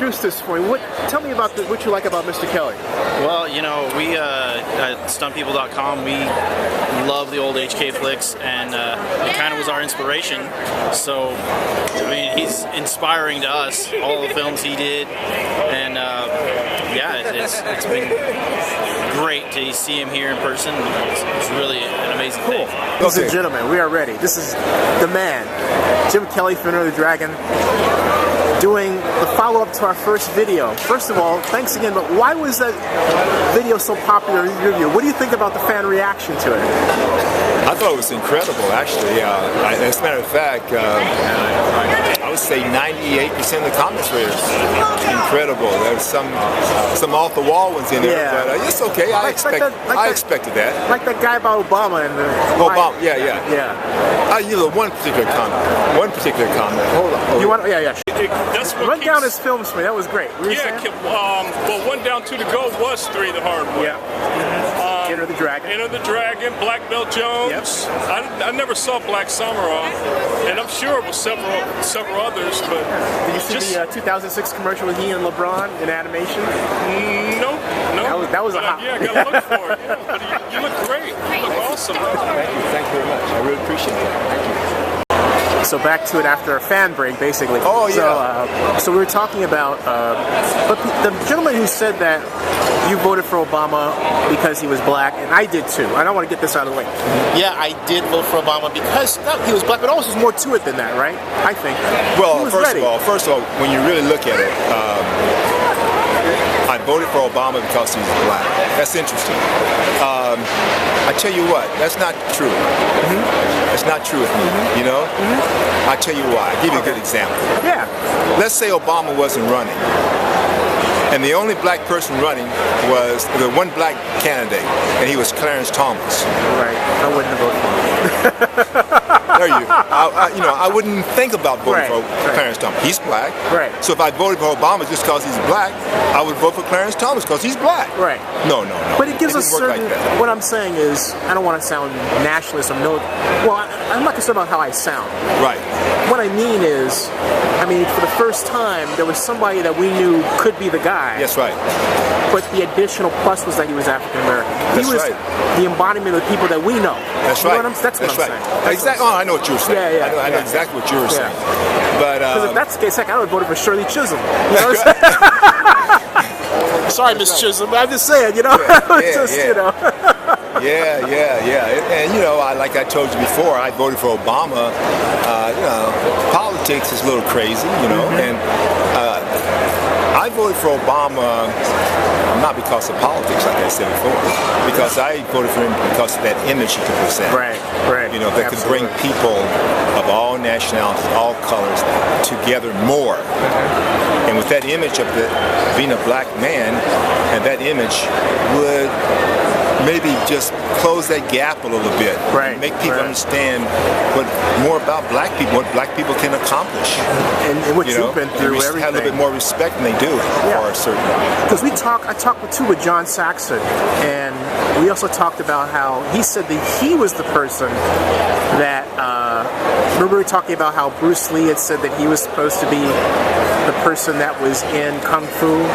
introduce this for me. Tell me about what you like about Mr. Kelly. Well, you know, we at stuntpeople.com, we love the old HK flicks, and he kind of was our inspiration. So, I mean, he's inspiring to us, all the films he did, and yeah, it's been great to see him here in person. It's really an amazing thing. Ladies and gentlemen, we are ready. This is the man, Jim Kelly, Fender the Dragon, doing the follow-up to our first video. First of all, thanks again, but why was that video so popular in your view? What do you think about the fan reaction to it? I thought it was incredible, actually. As a matter of fact, I would say 98% of the comments were incredible. There was some off-the-wall ones in there, but it's okay. I expected that. Like that guy about Obama and the... Obama, yeah. One particular comment. Hold on. You want? Yeah. That's what Run down his films for me. That was great. Well, One Down, Two to Go was Three the Hard Way. Yeah. Enter the Dragon. Enter the Dragon, Black Belt Jones. Yep. I never saw Black Summer, and I'm sure it was several others. But did you see the 2006 commercial with he and LeBron in animation? No. That was a hot. Yeah, I gotta look for it. Yeah, but you look great. You look awesome. Thank you very much. I really appreciate that. Thank you. So back to it after a fan break, basically. Oh, yeah. So we were talking about, but the gentleman who said that you voted for Obama because he was black, and I did too. I don't want to get this out of the way. Yeah, I did vote for Obama because he was black, but also there's more to it than that, right? I think. Well, first of all, when you really look at it, I voted for Obama because he was black. That's interesting. I tell you what, that's not true. That's not true with me, you know? I tell you why. I'll give you a good example. Yeah. Let's say Obama wasn't running, and the only black person running was the one black candidate, and he was Clarence Thomas. Right. I wouldn't have voted for him. There you go. I wouldn't think about voting for Clarence Thomas. He's black. Right. So if I voted for Obama just because he's black, I would vote for Clarence Thomas because he's black. Right. No. But it gives us certain. Like what I'm saying is, I don't want to sound nationalist or no. Well, I'm not concerned about how I sound. Right. What I mean is, for the first time, there was somebody that we knew could be the guy. That's right. But the additional plus was that he was African American. He was the embodiment of the people that we know. That's right. That's what I'm saying. Exactly. Oh, I know what you were saying. Yeah. I know exactly what you were saying. But because if that's the case, heck, I would have voted for Shirley Chisholm. You know what I'm saying? Sorry, Miss Chisholm. I'm just saying. You know. Yeah. And like I told you before, I voted for Obama. Politics is a little crazy, and I voted for Obama not because of politics, like I said before, because I voted for him because of that image he could present. Right. That could bring people of all nationalities, all colors together more. And with that image of being a black man, and that image would maybe just close that gap a little bit. Right. Make people understand more about black people, what black people can accomplish. And what you've been through, everything. Have a little bit more respect than they do for a certain. Because I talked with Jon Saxon, and we also talked about how he said that he was the person that, remember we were talking about how Bruce Lee had said that he was supposed to be the person that was in Kung Fu.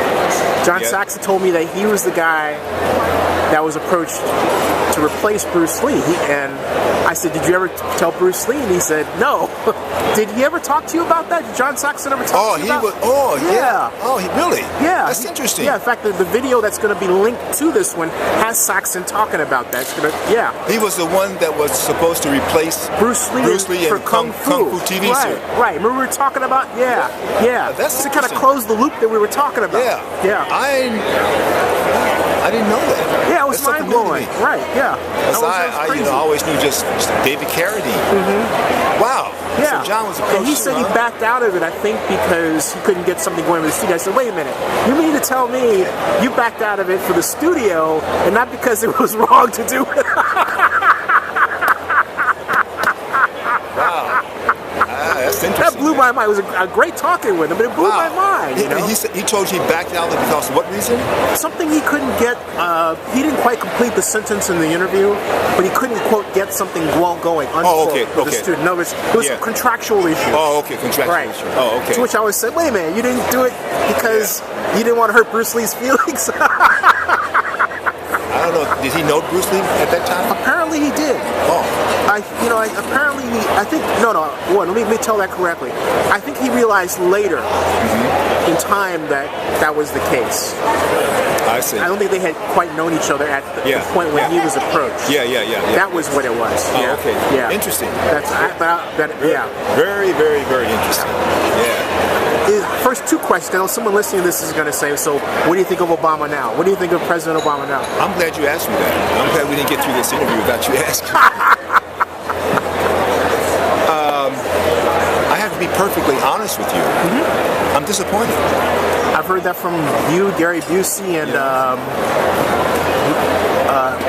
Jon Saxon told me that he was the guy that was approached to replace Bruce Lee. And I said, did you ever tell Bruce Lee? And he said, no. Did he ever talk to you about that? Did Jon Saxon ever talk to you about that? Oh, he really? Yeah. That's interesting. Yeah, in fact, the video that's going to be linked to this one has Saxon talking about that. He was the one that was supposed to replace Bruce Lee for Kung Fu TV series. Right. Remember we were talking about? Yeah. That's to kind of close the loop that we were talking about. Yeah. I didn't know that. Yeah, it was mind blowing. Right. Yeah. I always knew just David Carradine. Wow. Yeah. So John was approached. And he said he backed out of it, I think, because he couldn't get something going with the studio. I said, wait a minute. You mean to tell me you backed out of it for the studio and not because it was wrong to do it? Wow. That's interesting. That blew my Obama. It was a great talking with him, but it blew my mind. You know? He told you he backed out because of what reason? Something he couldn't get. He didn't quite complete the sentence in the interview, but he couldn't quote get something going. Unquote, with the student. No, it was a contractual issue. Oh, okay, contractual issue. Oh, okay. To which I always said, wait a minute, you didn't do it because you didn't want to hurt Bruce Lee's feelings. I don't know. Did he know Bruce Lee at that time? Apparently he did. Oh. Let me tell that correctly. I think he realized later in time that was the case. I see. I don't think they had quite known each other at the point when he was approached. Yeah. That was what it was. Oh, okay. Yeah. Interesting. Very, very, very interesting. Yeah. First two questions. I know someone listening to this is going to say, so what do you think of Obama now? What do you think of President Obama now? I'm glad you asked me that. I'm glad we didn't get through this interview without you asking. I have to be perfectly honest with you. I'm disappointed. I've heard that from you, Gary Busey, and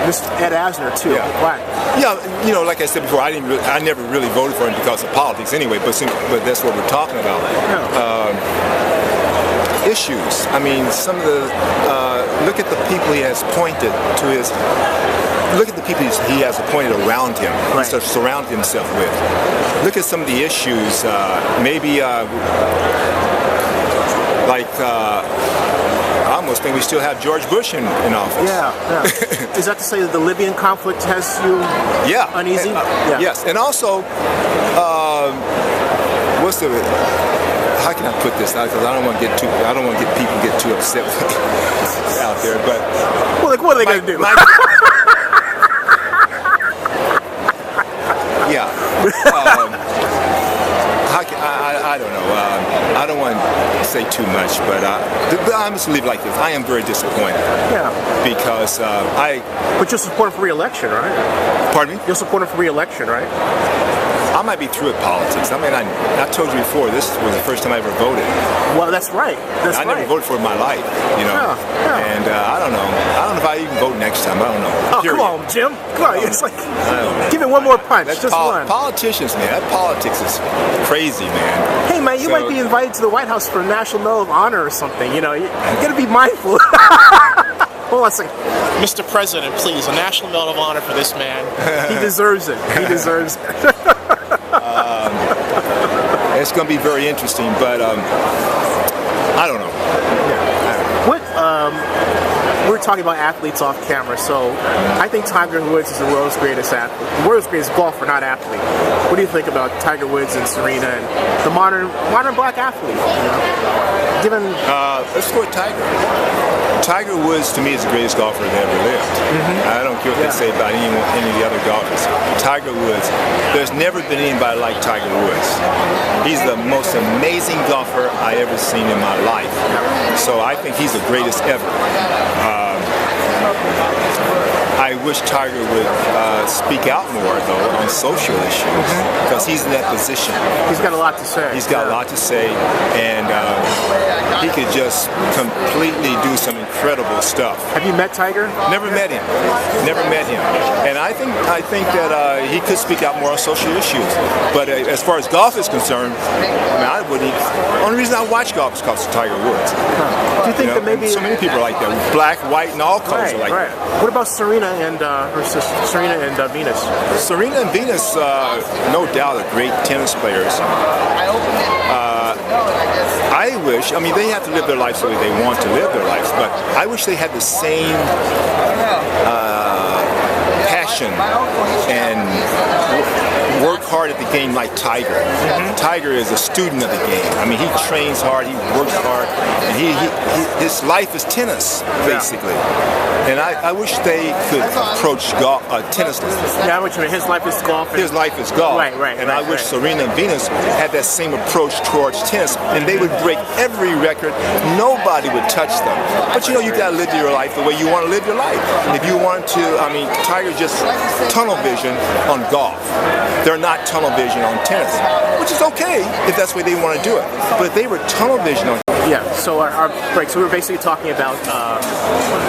Mr. Ed Asner too. Why? Yeah, like I said before, I never really voted for him because of politics anyway. But that's what we're talking about. Issues. I mean, some of the look at the people he has pointed to his. Look at the people he has appointed around him, to surround himself with. Look at some of the issues. I almost think we still have George Bush in office. Yeah. Is that to say that the Libyan conflict has you uneasy? Yes, and also, how can I put this out? Because I don't want to get people get too upset out there. But what are they going to do? I don't know. I don't want to say too much, but I'm just leave it like this. I am very disappointed. Yeah. Because But you're supporting for re-election, right? Pardon me? You're supporting for re-election, right? I might be through with politics. I mean, I told you before, this was the first time I ever voted. Well, that's right. I never voted for it in my life, And I don't know. I don't know if I even vote next time. I don't know. Oh, come on, Jim. Come on. It's like, give it one more punch. That's just one. Politicians, man. That politics is crazy, man. Hey, man, you might be invited to the White House for a National Medal of Honor or something. You got to be mindful. Hold on a second. Mr. President, please, a National Medal of Honor for this man. He deserves it. He deserves it. It's going to be very interesting, but I don't know. We're talking about athletes off camera, so I think Tiger Woods is the world's greatest athlete, the world's greatest golfer, not athlete. What do you think about Tiger Woods and Serena and the modern black athlete? Let's go with Tiger. Tiger Woods, to me, is the greatest golfer that ever lived. I don't care what they say about any of the other golfers. Tiger Woods, there's never been anybody like Tiger Woods. He's the most amazing golfer I ever seen in my life. So I think he's the greatest ever. I wish Tiger would speak out more, though, on social issues, because he's in that position. He's got a lot to say. He's got a lot to say, and he could just completely do some incredible stuff. Have you met Tiger? Never met him. Never met him. And I think that he could speak out more on social issues. But as far as golf is concerned, I wouldn't. The only reason I watch golf is because of Tiger Woods. Do you think that maybe so many people are like that? Black, white, and all colors are like that. What about Serena and her sister, Serena and Venus? Serena and Venus, no doubt, are great tennis players. I wish, they have to live their lives the way they want to live their lives, but I wish they had the same passion and work hard at the game like Tiger. Tiger is a student of the game. He trains hard, he works hard, and his life is tennis, basically. And I wish they could approach tennis. Yeah, which his life is golf. His life is golf. Right. And I wish Serena and Venus had that same approach towards tennis, and they would break every record. Nobody would touch them. But you gotta live your life the way you want to live your life. If you want to, Tiger just tunnel vision on golf. They're not tunnel vision on tennis, which is okay if that's the way they want to do it. But if they were tunnel vision on Yeah. So right. So we were basically talking about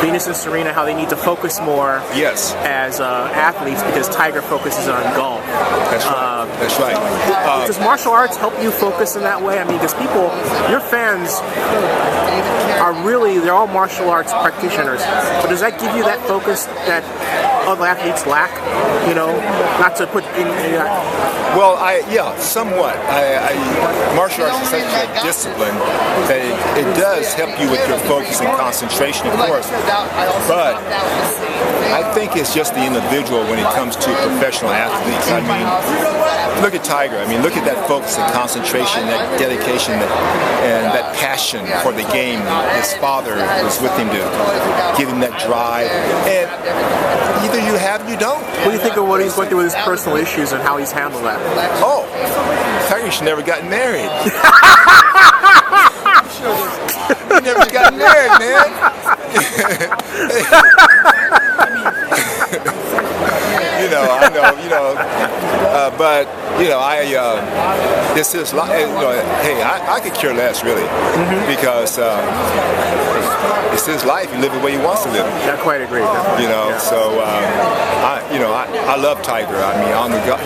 Venus and Serena, how they need to focus more. Yes. As athletes, because Tiger focuses on golf. That's right. That's right. Does martial arts help you focus in that way? I mean, because people, your fans are they're all martial arts practitioners. But does that give you that focus that other athletes lack? You know, not to put in. Well, somewhat. Martial arts is such a discipline that it does help you with your focus and concentration, of course. But I think it's just the individual when it comes to professional athletes. I mean, look at Tiger. I mean, look at that focus and concentration, that dedication, and that passion for the game. His father was with him to give him that drive. And either you have it, you don't. What do you think of what he's going through with his personal issues and how he's handled that? Oh, Tiger should never gotten married. He never got married, man. I know, but this is life. Hey, I could care less really, because it's his life. He live the way he wants to live. I quite agree. So I love Tiger. I mean,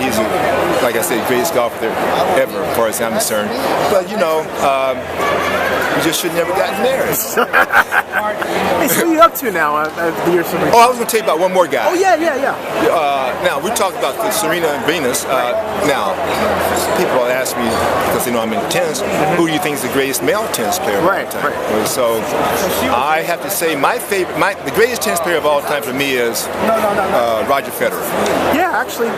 he's like I said, greatest golfer there ever, as far as I'm concerned. But we just should never gotten married. Hey, so what are you up to now? I was going to tell you about one more guy. Oh, yeah. Now, we talked about Serena and Venus. Now, people ask me, because they know I'm in tennis, who do you think is the greatest male tennis player of all time? Right. So, I have to say the greatest tennis player of all time for me is Roger Federer. Yeah, actually.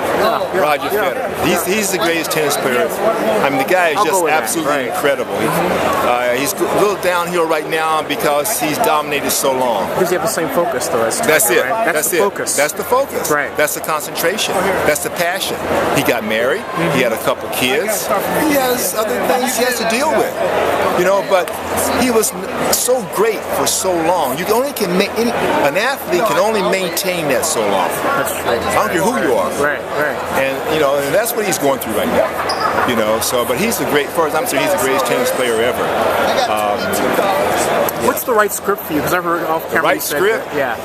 Roger Federer. He's the greatest tennis player. I mean, the guy is just absolutely incredible. He's a little downhill right now because he's dominated so long. Does he have the same focus, though? That's it. Right? That's the focus. That's the focus. Right. That's the concentration. That's the passion. He got married. He had a couple kids. He has other things he has to deal with. But he was so great for so long. You only can make an athlete can only maintain that so long. That's true. I don't care who you are. Right. And and that's what he's going through right now. But he's as far as I'm concerned, he's the greatest tennis player ever. What's the right script for you? Because I've heard off camera. The right script? Yeah.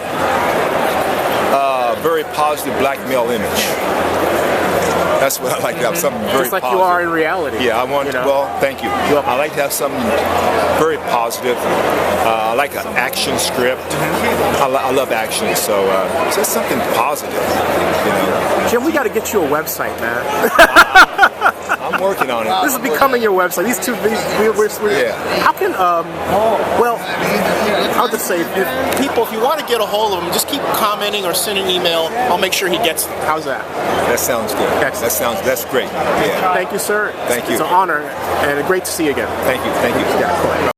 Very positive black male image. That's what I like to have, something very just like positive. You are in reality. Yeah, I want to. Well, thank you. I like to have something very positive. I like an action script. I love action, so just something positive. Jim, we got to get you a website, man. I'm working on it. This is becoming your website. These two, how can, how to say, If you want to get a hold of him, just keep commenting or send an email. I'll make sure he gets them. How's that? That sounds good. Excellent. That's great. Yeah. Thank you, sir. Thank you. It's an honor and great to see you again. Thank you. Yeah.